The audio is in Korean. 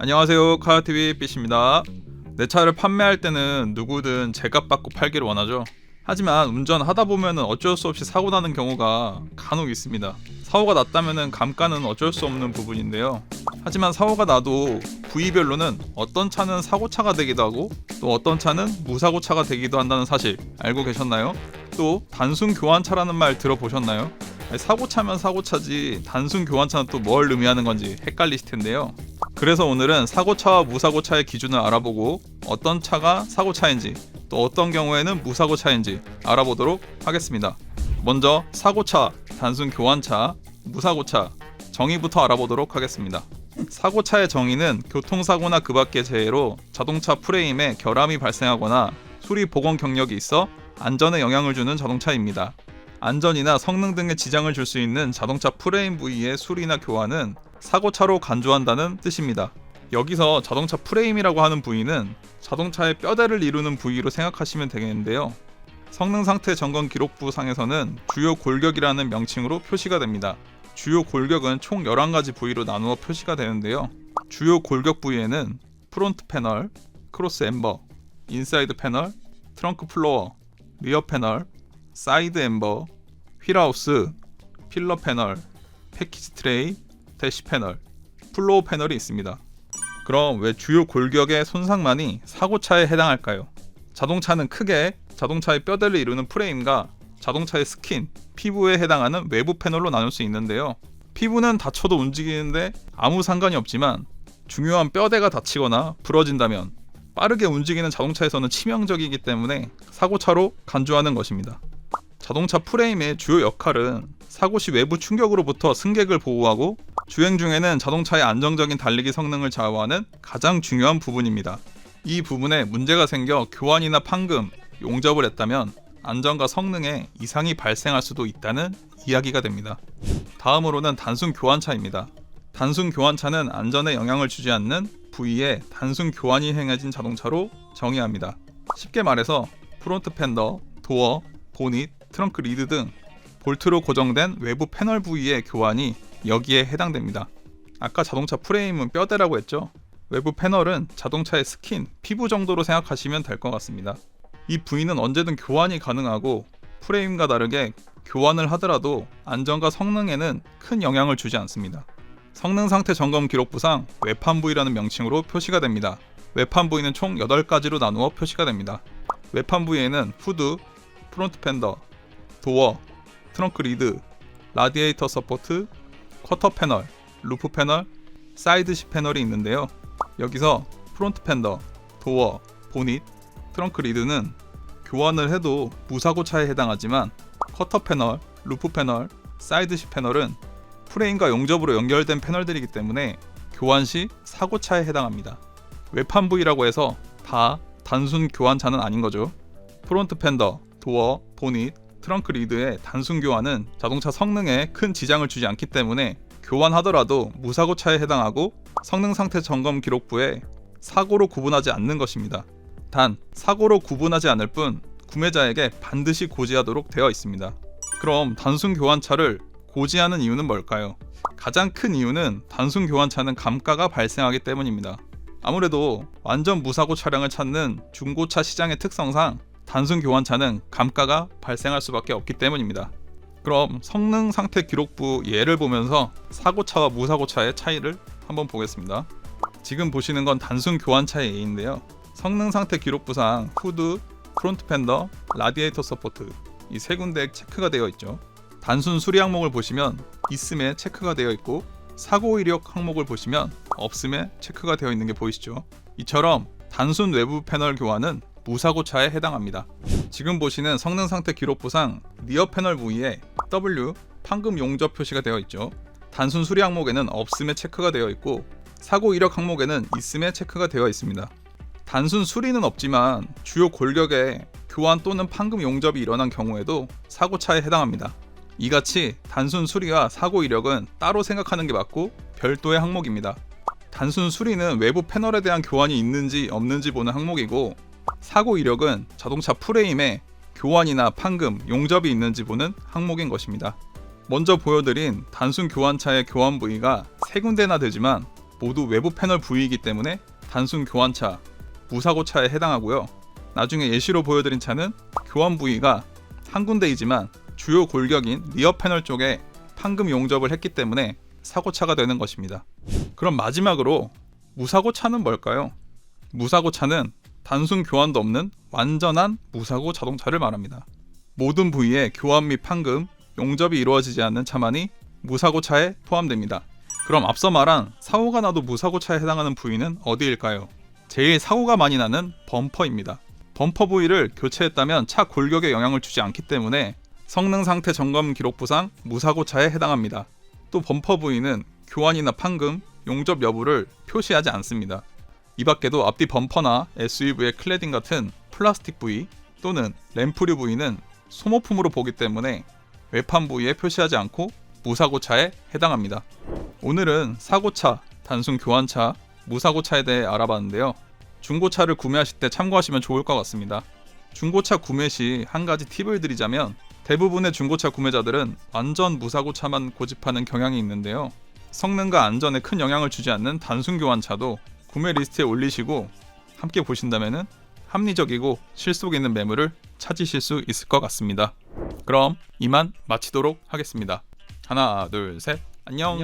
안녕하세요, 카야TV 삐입니다. 내 차를 판매할 때는 누구든 제값 받고 팔기를 원하죠. 하지만 운전하다 보면은 어쩔 수 없이 사고 나는 경우가 간혹 있습니다. 사고가 났다면은 감가는 어쩔 수 없는 부분인데요. 하지만 사고가 나도 부위별로는 어떤 차는 사고차가 되기도 하고 또 어떤 차는 무사고차가 되기도 한다는 사실 알고 계셨나요? 또 단순 교환차라는 말 들어보셨나요? 사고차면 사고차지 단순 교환차는 또 뭘 의미하는 건지 헷갈리실 텐데요. 그래서 오늘은 사고차와 무사고차의 기준을 알아보고 어떤 차가 사고차인지 또 어떤 경우에는 무사고차인지 알아보도록 하겠습니다. 먼저 사고차, 단순 교환차, 무사고차 정의부터 알아보도록 하겠습니다. 사고차의 정의는 교통사고나 그 밖의 재해로 자동차 프레임에 결함이 발생하거나 수리 복원 경력이 있어 안전에 영향을 주는 자동차입니다. 안전이나 성능 등에 지장을 줄 수 있는 자동차 프레임 부위의 수리나 교환은 사고차로 간주한다는 뜻입니다. 여기서 자동차 프레임이라고 하는 부위는 자동차의 뼈대를 이루는 부위로 생각하시면 되겠는데요. 성능 상태 점검 기록부 상에서는 주요 골격이라는 명칭으로 표시가 됩니다. 주요 골격은 총 11가지 부위로 나누어 표시가 되는데요. 주요 골격 부위에는 프론트 패널, 크로스 엠버, 인사이드 패널, 트렁크 플로어, 리어 패널, 사이드 엠버, 휠하우스, 필러 패널, 패키지 트레이, 대시 패널, 플로어 패널이 있습니다. 그럼 왜 주요 골격의 손상만이 사고차에 해당할까요? 자동차는 크게 자동차의 뼈대를 이루는 프레임과 자동차의 스킨, 피부에 해당하는 외부 패널로 나눌 수 있는데요. 피부는 다쳐도 움직이는데 아무 상관이 없지만 중요한 뼈대가 다치거나 부러진다면 빠르게 움직이는 자동차에서는 치명적이기 때문에 사고차로 간주하는 것입니다. 자동차 프레임의 주요 역할은 사고 시 외부 충격으로부터 승객을 보호하고 주행 중에는 자동차의 안정적인 달리기 성능을 좌우하는 가장 중요한 부분입니다. 이 부분에 문제가 생겨 교환이나 판금, 용접을 했다면 안전과 성능에 이상이 발생할 수도 있다는 이야기가 됩니다. 다음으로는 단순 교환차입니다. 단순 교환차는 안전에 영향을 주지 않는 부위에 단순 교환이 행해진 자동차로 정의합니다. 쉽게 말해서 프론트 펜더, 도어, 보닛, 트렁크 리드 등 볼트로 고정된 외부 패널 부위의 교환이 여기에 해당됩니다. 아까 자동차 프레임은 뼈대라고 했죠. 외부 패널은 자동차의 스킨, 피부 정도로 생각하시면 될 것 같습니다. 이 부위는 언제든 교환이 가능하고 프레임과 다르게 교환을 하더라도 안전과 성능에는 큰 영향을 주지 않습니다. 성능 상태 점검 기록부상 외판 부위라는 명칭으로 표시가 됩니다. 외판 부위는 총 8가지로 나누어 표시가 됩니다. 외판 부위에는 후드, 프론트 펜더, 도어, 트렁크 리드, 라디에이터 서포트, 쿼터 패널, 루프 패널, 사이드 시 패널이 있는데요. 여기서 프론트 펜더, 도어, 보닛, 트렁크 리드는 교환을 해도 무사고차에 해당하지만 쿼터 패널, 루프 패널, 사이드 시 패널은 프레임과 용접으로 연결된 패널들이기 때문에 교환 시 사고차에 해당합니다. 외판 부위라고 해서 다 단순 교환차는 아닌 거죠. 프론트 펜더, 도어, 보닛, 트렁크 리드의 단순 교환은 자동차 성능에 큰 지장을 주지 않기 때문에 교환하더라도 무사고차에 해당하고 성능 상태 점검 기록부에 사고로 구분하지 않는 것입니다. 단 사고로 구분하지 않을 뿐 구매자에게 반드시 고지하도록 되어 있습니다. 그럼 단순 교환차를 고지하는 이유는 뭘까요? 가장 큰 이유는 단순 교환차는 감가가 발생하기 때문입니다. 아무래도 완전 무사고 차량을 찾는 중고차 시장의 특성상 단순 교환차는 감가가 발생할 수밖에 없기 때문입니다. 그럼 성능 상태 기록부 예를 보면서 사고차와 무사고차의 차이를 한번 보겠습니다. 지금 보시는 건 단순 교환차의 예인데요. 성능 상태 기록부상 후드, 프론트 펜더, 라디에이터 서포트 이 세 군데에 체크가 되어 있죠. 단순 수리 항목을 보시면 있음에 체크가 되어 있고 사고 이력 항목을 보시면 없음에 체크가 되어 있는 게 보이시죠? 이처럼 단순 외부 패널 교환은 무사고차에 해당합니다. 지금 보시는 성능 상태 기록부상 리어 패널 부위에 W 판금 용접 표시가 되어 있죠. 단순 수리 항목에는 없음에 체크가 되어 있고 사고 이력 항목에는 있음에 체크가 되어 있습니다. 단순 수리는 없지만 주요 골격에 교환 또는 판금 용접이 일어난 경우에도 사고차에 해당합니다. 이같이 단순 수리와 사고 이력은 따로 생각하는 게 맞고 별도의 항목입니다. 단순 수리는 외부 패널에 대한 교환이 있는지 없는지 보는 항목이고 사고 이력은 자동차 프레임에 교환이나 판금, 용접이 있는지 보는 항목인 것입니다. 먼저 보여드린 단순 교환차의 교환 부위가 세 군데나 되지만 모두 외부 패널 부위이기 때문에 단순 교환차, 무사고차에 해당하고요. 나중에 예시로 보여드린 차는 교환 부위가 한 군데이지만 주요 골격인 리어 패널 쪽에 판금 용접을 했기 때문에 사고차가 되는 것입니다. 그럼 마지막으로 무사고차는 뭘까요? 무사고차는 단순 교환도 없는 완전한 무사고 자동차를 말합니다. 모든 부위에 교환 및 판금, 용접이 이루어지지 않는 차만이 무사고차에 포함됩니다. 그럼 앞서 말한 사고가 나도 무사고차에 해당하는 부위는 어디일까요? 제일 사고가 많이 나는 범퍼입니다. 범퍼 부위를 교체했다면 차 골격에 영향을 주지 않기 때문에 성능 상태 점검 기록부상 무사고차에 해당합니다. 또 범퍼 부위는 교환이나 판금, 용접 여부를 표시하지 않습니다. 이 밖에도 앞뒤 범퍼나 SUV의 클래딩 같은 플라스틱 부위 또는 램프류 부위는 소모품으로 보기 때문에 외판 부위에 표시하지 않고 무사고차에 해당합니다. 오늘은 사고차, 단순 교환차, 무사고차에 대해 알아봤는데요. 중고차를 구매하실 때 참고하시면 좋을 것 같습니다. 중고차 구매 시 한 가지 팁을 드리자면 대부분의 중고차 구매자들은 완전 무사고차만 고집하는 경향이 있는데요. 성능과 안전에 큰 영향을 주지 않는 단순 교환차도 구매 리스트에 올리시고 함께 보신다면 합리적이고 실속 있는 매물을 찾으실 수 있을 것 같습니다. 그럼 이만 마치도록 하겠습니다. 하나, 둘, 셋, 안녕.